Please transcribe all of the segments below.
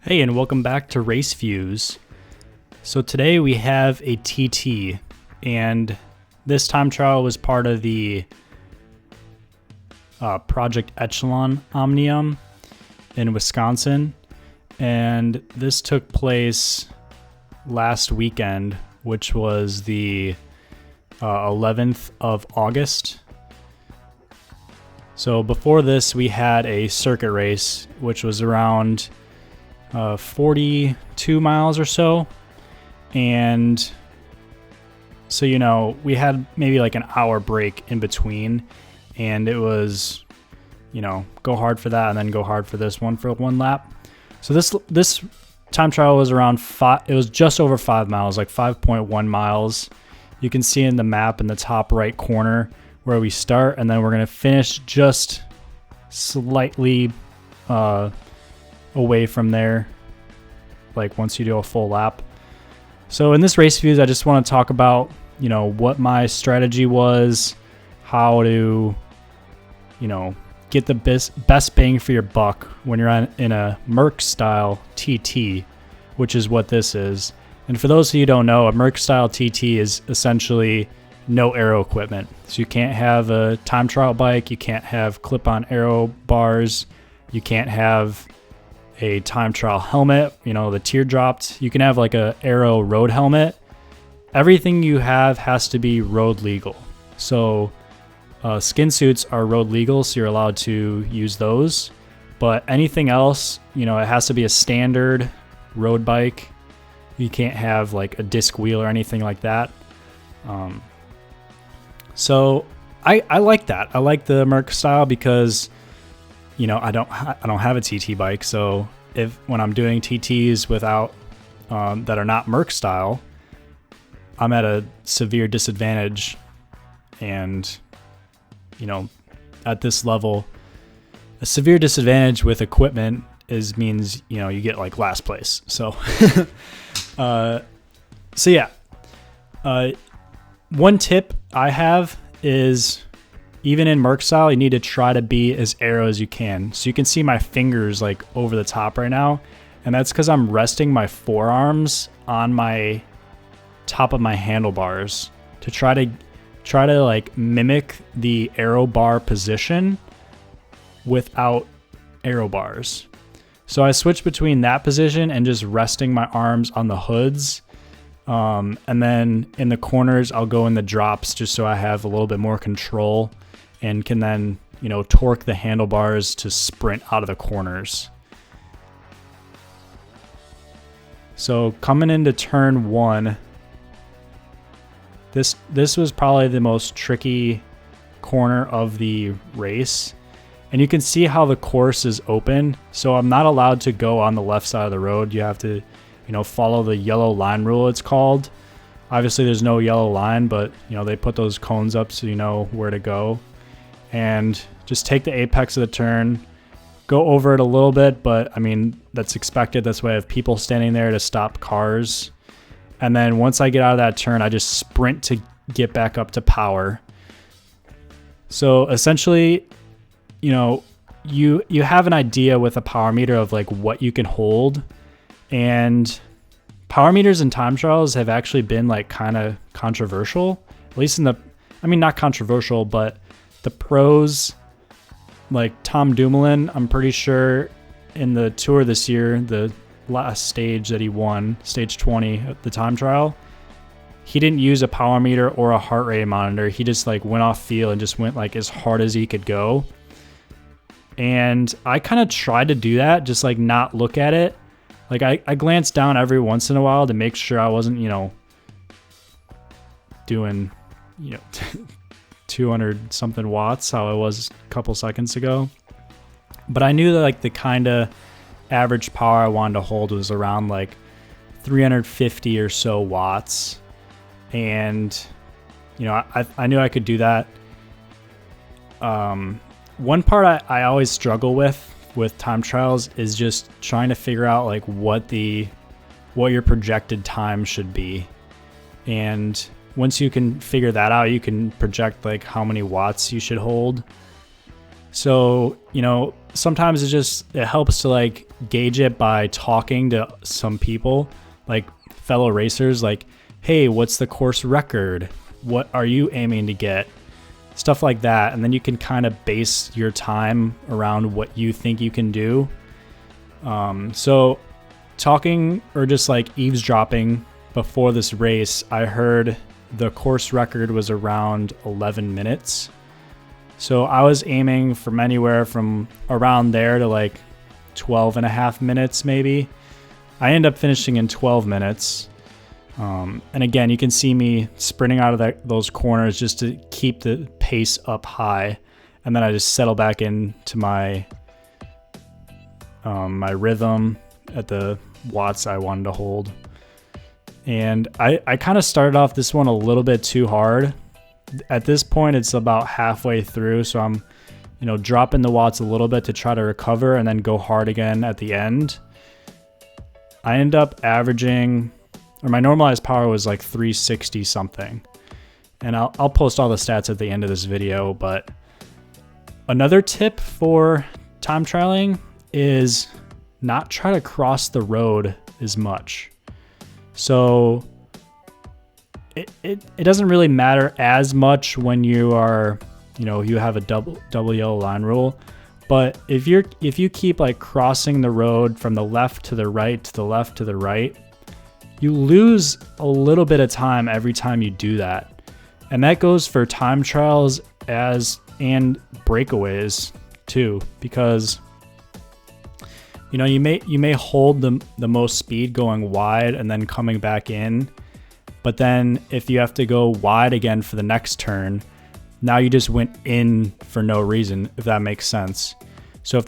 Hey, and welcome back to RaceViews. So today we have a TT, and this time trial was part of the Project Echelon Omnium in Wisconsin, and this took place last weekend, which was the 11th of August. So before this, we had a circuit race, which was around 42 miles or so. And so, we had maybe like an hour break in between, and it was, go hard for that and then go hard for this one for one lap. So this time trial was around it was just over 5 miles, like 5.1 miles. You can see in the map in the top right corner where we start, and then we're going to finish just slightly away from there, like once you do a full lap. So in this race views, I just want to talk about, what my strategy was, how to, get the best bang for your buck when you're in a Merckx style TT, which is what this is. And for those of you who don't know, a Merckx style TT is essentially no aero equipment. So you can't have a time trial bike, you can't have clip-on aero bars, you can't have a time trial helmet, the teardropped. You can have like a aero road helmet. Everything you have has to be road legal. So skin suits are road legal, so you're allowed to use those. But anything else, it has to be a standard road bike. You can't have like a disc wheel or anything like that. So I like that. I like the Merckx style because I don't have a TT bike, so when I'm doing TTs without that are not Merckx style, I'm at a severe disadvantage. And at this level, a severe disadvantage with equipment means you get like last place. So one tip I have is, even in Merckx style, you need to try to be as aero as you can. So you can see my fingers like over the top right now, and that's because I'm resting my forearms on my top of my handlebars to try to like mimic the aero bar position without aero bars. So I switch between that position and just resting my arms on the hoods. And then in the corners, I'll go in the drops just so I have a little bit more control and can then, torque the handlebars to sprint out of the corners. So coming into turn one, this was probably the most tricky corner of the race. And you can see how the course is open. So I'm not allowed to go on the left side of the road. You have to, follow the yellow line rule, it's called. Obviously there's no yellow line, but they put those cones up so you know where to go. And just take the apex of the turn, go over it a little bit, but that's expected. That's why I have people standing there to stop cars. And then once I get out of that turn, I just sprint to get back up to power. So essentially, you have an idea with a power meter of like what you can hold. And power meters in time trials have actually been like kind of controversial, at least not controversial, but the pros, like Tom Dumoulin, I'm pretty sure in the Tour this year, the last stage that he won, stage 20 at the time trial, he didn't use a power meter or a heart rate monitor. He just like went off field and just went like as hard as he could go. And I kind of tried to do that, just like not look at it. Like I glanced down every once in a while to make sure I wasn't, doing, 200 something watts, how I was a couple seconds ago. But I knew that like the kind of average power I wanted to hold was around like 350 or so watts. And, I knew I could do that. One part I always struggle with time trials is just trying to figure out like what your projected time should be. And once you can figure that out, you can project like how many watts you should hold. So, sometimes it helps to like gauge it by talking to some people, like fellow racers, like, hey, what's the course record? What are you aiming to get? Stuff like that. And then you can kind of base your time around what you think you can do. So talking or just like eavesdropping before this race, I heard the course record was around 11 minutes. So I was aiming from anywhere from around there to like 12 and a half minutes maybe. I ended up finishing in 12 minutes. And again, you can see me sprinting out of those corners just to keep the pace up high. And then I just settle back into my my rhythm at the watts I wanted to hold. And I kind of started off this one a little bit too hard. At this point, it's about halfway through, so I'm, dropping the watts a little bit to try to recover and then go hard again at the end. I end up averaging, or my normalized power was like 360 something. And I'll post all the stats at the end of this video, but another tip for time trialing is not try to cross the road as much. So it doesn't really matter as much when you are, you have a double yellow line rule. But if you keep like crossing the road from the left to the right to the left to the right, you lose a little bit of time every time you do that. And that goes for time trials and breakaways too, because you may hold the most speed going wide and then coming back in. But then if you have to go wide again for the next turn, now you just went in for no reason, if that makes sense. So if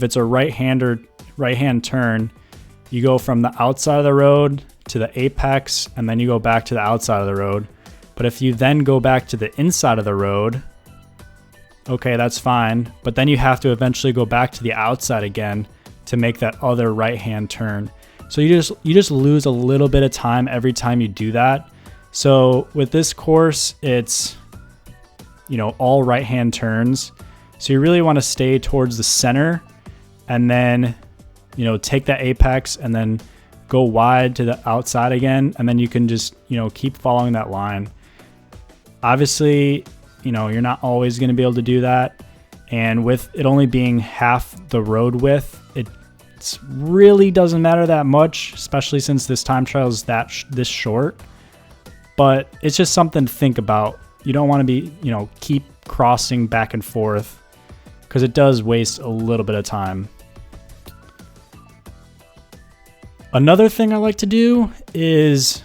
it's a right-hand turn, you go from the outside of the road to the apex, and then you go back to the outside of the road. But if you then go back to the inside of the road, okay, that's fine. But then you have to eventually go back to the outside again to make that other right-hand turn. So you just lose a little bit of time every time you do that. So with this course, it's all right-hand turns. So you really want to stay towards the center and then take that apex and then go wide to the outside again, and then you can just keep following that line. Obviously, you're not always going to be able to do that, and with it only being half the road width, it really doesn't matter that much, especially since this time trial is this short. But it's just something to think about. You don't want to be keep crossing back and forth, because it does waste a little bit of time. Another thing I like to do is,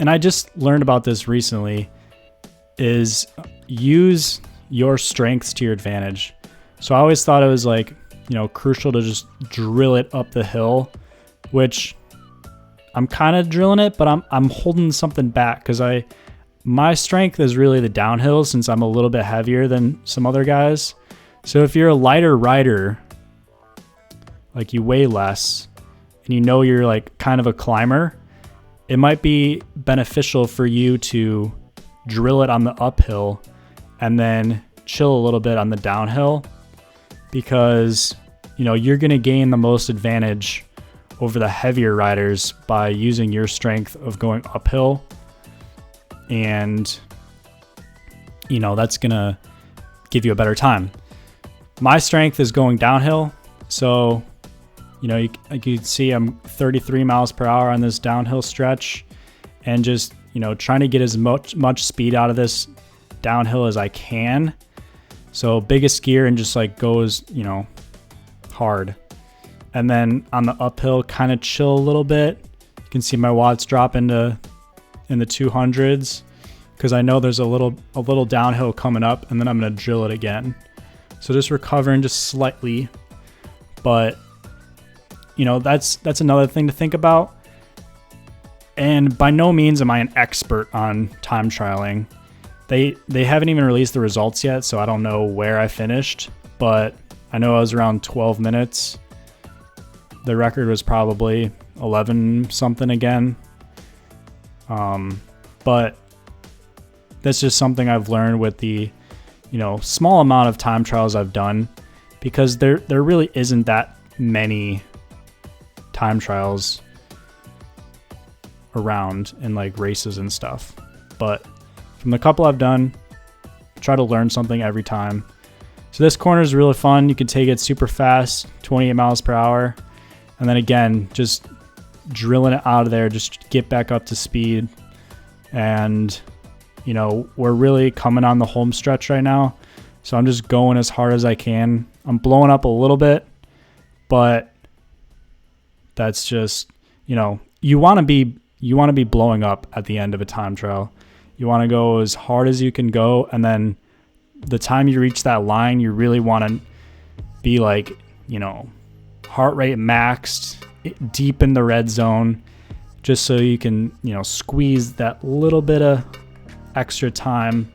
and I just learned about this recently, is use your strengths to your advantage. So I always thought it was like, crucial to just drill it up the hill, which I'm kind of drilling it, but I'm holding something back because my strength is really the downhill, since I'm a little bit heavier than some other guys. So if you're a lighter rider, like you weigh less, and you're like kind of a climber, it might be beneficial for you to drill it on the uphill and then chill a little bit on the downhill, because you're going to gain the most advantage over the heavier riders by using your strength of going uphill. And that's going to give you a better time. My strength is going downhill, so you can see I'm 33 miles per hour on this downhill stretch, and just trying to get as much speed out of this downhill as I can. So biggest gear and just like goes hard, and then on the uphill kind of chill a little bit. You can see my watts drop in the 200s, because I know there's a little downhill coming up, and then I'm gonna drill it again. So just recovering just slightly, but that's another thing to think about. And by no means am I an expert on time trialing. They haven't even released the results yet, so I don't know where I finished, but I know I was around 12 minutes. The record was probably 11 something again. But that's just something I've learned with the small amount of time trials I've done, because there really isn't that many time trials around in like races and stuff. But from the couple I've done, try to learn something every time. So this corner is really fun. You can take it super fast, 28 miles per hour. And then again, just drilling it out of there, just get back up to speed. And, you know, we're really coming on the home stretch right now. So I'm just going as hard as I can. I'm blowing up a little bit, but that's just, you know, you want to be blowing up at the end of a time trial. You want to go as hard as you can go, and then the time you reach that line, you really want to be like, you know, heart rate maxed, deep in the red zone, just so you can, you know, squeeze that little bit of extra time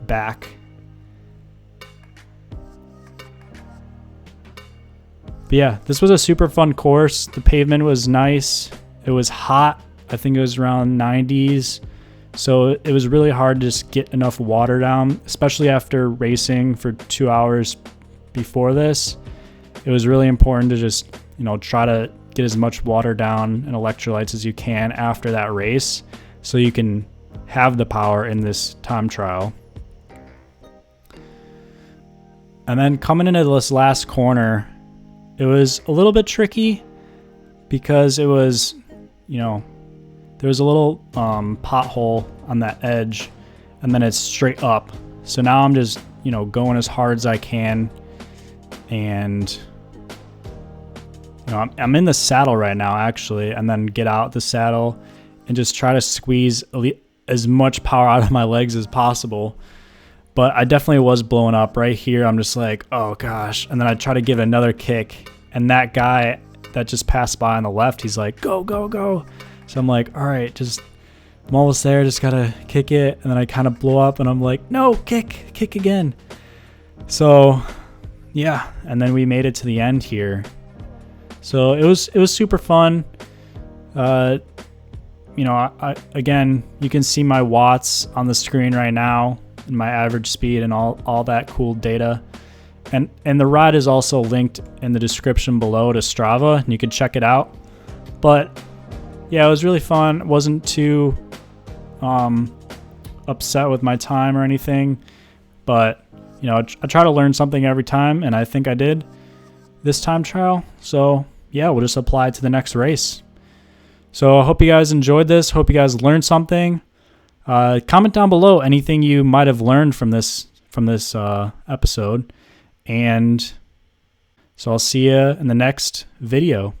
back. But yeah, this was a super fun course. The pavement was nice. It was hot. I think it was around 90s. So it was really hard to just get enough water down, especially after racing for 2 hours before this. It was really important to just, you know, try to get as much water down and electrolytes as you can after that race so you can have the power in this time trial. And then coming into this last corner, it was a little bit tricky because it was, you know, there was a little pothole on that edge, and then it's straight up. So now I'm just, you know, going as hard as I can, and you know, I'm in the saddle right now actually, and then get out the saddle and just try to squeeze as much power out of my legs as possible. But I definitely was blowing up right here. I'm just like, oh gosh, and then I try to give it another kick, and that guy that just passed by on the left, he's like, go, go, go. So I'm like, all right, I'm almost there, just gotta kick it. And then I kind of blow up and I'm like, no, kick again. So yeah, and then we made it to the end here. So it was super fun. You know, again, you can see my watts on the screen right now and my average speed and all that cool data. And the ride is also linked in the description below to Strava, and you can check it out. But yeah, it was really fun. Wasn't too upset with my time or anything, but you know, I try to learn something every time, and I think I did this time trial. So yeah, we'll just apply it to the next race. So I hope you guys enjoyed this. Hope you guys learned something. Comment down below anything you might have learned from this episode, and so I'll see you in the next video.